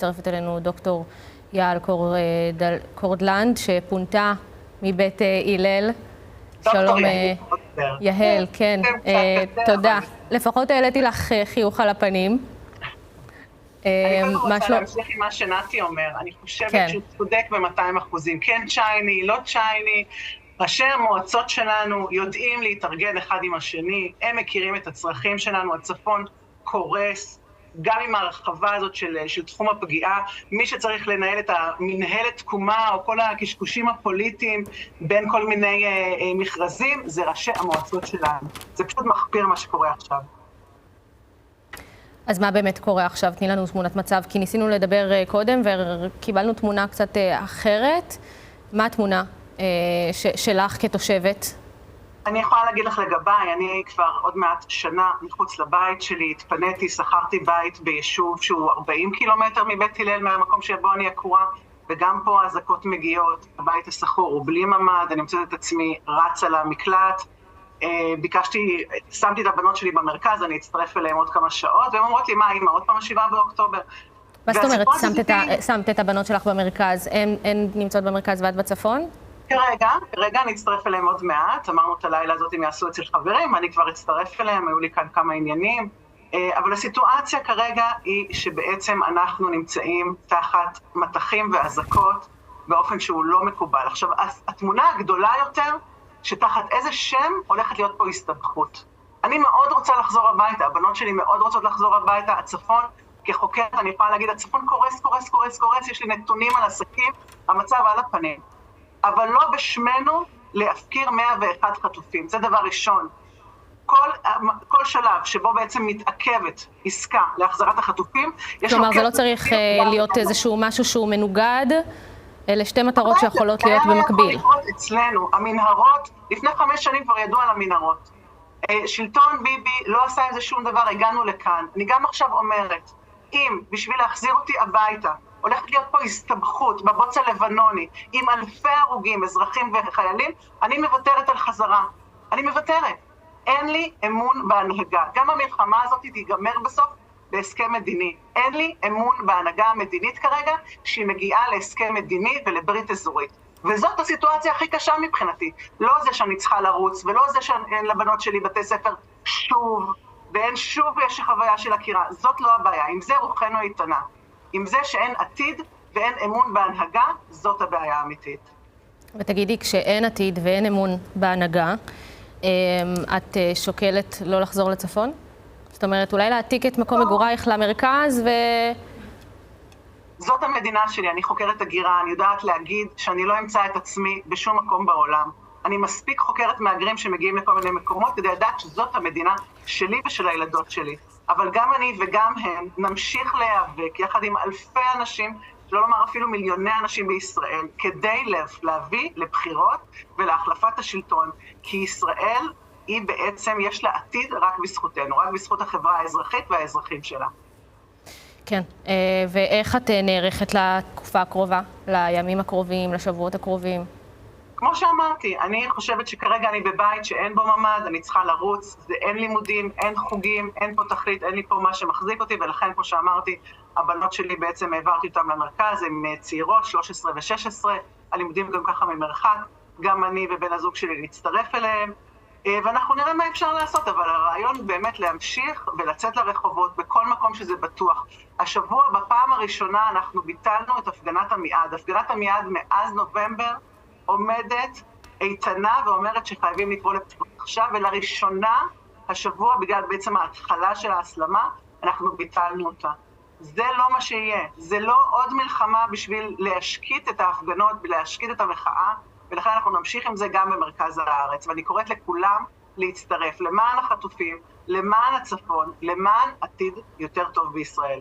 מצטרפת אלינו דוקטור יעל קורדלנד, שפונתה מבית הלל. שלום יעל, כן, תודה. לפחות העליתי לך חיוך על הפנים. אני קודם רוצה להמשיך עם מה שנתי אומר. אני חושבת שהוא צודק ב-200%. כן צ'ייני, לא צ'ייני. ראשי המועצות שלנו יודעים להתארגן אחד עם השני, הם מכירים את הצרכים שלנו, הצפון קורס, גם עם הרחבה הזאת של תחום הפגיעה, מי שצריך לנהל את המנהלת תקומה או כל הקשקושים הפוליטיים בין כל מיני מכרזים, זה ראשי המועצות שלנו. זה פשוט מחפיר מה שקורה עכשיו. אז מה באמת קורה עכשיו? תני לנו תמונת מצב, כי ניסינו לדבר קודם וקיבלנו תמונה קצת אחרת. מה התמונה שלך כתושבת? אני יכולה להגיד לך לגביי, אני כבר עוד מעט שנה מחוץ לבית שלי, התפניתי, שכרתי בית ביישוב שהוא 40 קילומטר מבית הלל, מהמקום שבו אני אקורה, וגם פה האזעקות מגיעות, הבית השכור הוא בלי ממ"ד, אני מוצאת את עצמי רצה למקלט, שמתי את הבנות שלי במרכז, אני אצטרף אליהם עוד כמה שעות, והם אומרות לי, מה, אמא, עוד פעם 7 באוקטובר? מה זאת אומרת, שמת את הבנות שלך במרכז, הן נמצאות במרכז ואת בצפון? כרגע אני אצטרף אליהם עוד מעט, אמרנו את הלילה הזאת הם יעשו אצל חברים, אני כבר אצטרף אליהם, היו לי כאן כמה עניינים, אבל הסיטואציה כרגע היא שבעצם אנחנו נמצאים תחת מתחים ואזעקות באופן שהוא לא מקובל. עכשיו, התמונה הגדולה יותר, שתחת איזה שם הולכת להיות פה הסתבכות. אני מאוד רוצה לחזור הביתה, הבנות שלי מאוד רוצות לחזור הביתה, הצפון, כחוקרת אני יכולה להגיד, הצפון קורס, יש לי נתונים על עסקים, המצב על הפנים. אבל לא בשמנו להפקיר 101 חטופים. זה דבר ראשון. כל שלב שבו בעצם מתעכבת עסקה להחזרת החחטופים, כלומר, זה לא צריך להיות איזשהו משהו שהוא מנוגד, אלה שתי מטרות שיכולות להיות במקביל. אצלנו, המנהרות, לפני 5 שנים כבר ידעו על המנהרות. שלטון ביבי לא עשה עם זה שום דבר, הגענו לכאן. אני גם עכשיו אומרת, אם בשביל להחזיר אותי הביתה, הולכת להיות פה הסתבכות בבוץ הלבנוני, עם אלפי הרוגים, אזרחים וחיילים, אני מוותרת על חזרה. אני מוותרת. אין לי אמון בהנהגה. גם המלחמה הזאת תיגמר בסוף בהסכם מדיני. אין לי אמון בהנהגה המדינית כרגע, שהיא מגיעה להסכם מדיני ולברית אזורית. וזאת הסיטואציה הכי קשה מבחינתי. לא זה שאני צריכה לרוץ, ולא זה שאין לבנות שלי בתי ספר שוב, ואין שוב יש חוויה של עקירה. זאת לא הבעיה. עם זה רוחנו איתנה. עם זה שאין עתיד ואין אמון בהנהגה, זאת הבעיה האמיתית. ותגידי, כשאין עתיד ואין אמון בהנהגה, את שוקלת לא לחזור לצפון? זאת אומרת, אולי להעתיק את מקום מגורייך למרכז זאת המדינה שלי, אני חוקרת הגירה, אני יודעת להגיד שאני לא אמצא את עצמי בשום מקום בעולם. אני מספיק חוקרת מהגרים שמגיעים לכל מיני מקומות כדי לדעת שזאת המדינה שלי ושל הילדות שלי. אבל גם אני וגם הם נמשיך להיאבק יחד עם אלפי אנשים, שלא לומר אפילו מיליוני אנשים בישראל, כדי להביא לבחירות ולהחלפת השלטון. כי ישראל היא בעצם, יש לה עתיד רק בזכותנו, רק בזכות החברה האזרחית והאזרחים שלה. כן, ואיך את נערכת לתקופה הקרובה, לימים הקרובים, לשבועות הקרובים? כמו שאמרתי, אני חושבת שכרגע אני בבית שאין בו ממ"ד, אני צריכה לרוץ, אין לימודים, אין חוגים, אין פה תכלית, אין לי פה מה שמחזיק אותי, ולכן, כמו שאמרתי, הבנות שלי בעצם העברתי אותם למרכז, הן צעירות, 13 ו-16, הלימודים גם ככה ממרחק, גם אני ובן הזוג שלי נצטרף אליהם, ואנחנו נראה מה אפשר לעשות, אבל הרעיון באמת להמשיך ולצאת לרחובות בכל מקום שזה בטוח. השבוע, בפעם הראשונה, אנחנו ביטלנו את הפגנת המיעד. הפגנת המיעד מאז נובמבר עומדת איתנה ואומרת שחייבים לקרוא לבחירות עכשיו, ולראשונה השבוע, בגלל בעצם ההתחלה של ההסלמה, אנחנו ביטלנו אותה. זה לא מה שיהיה. זה לא עוד מלחמה בשביל להשקיט את ההפגנות ולהשקיט את המחאה, ולכן אנחנו נמשיך עם זה גם במרכז הארץ. ואני קוראת לכולם להצטרף למען החטופים, למען הצפון, למען עתיד יותר טוב בישראל.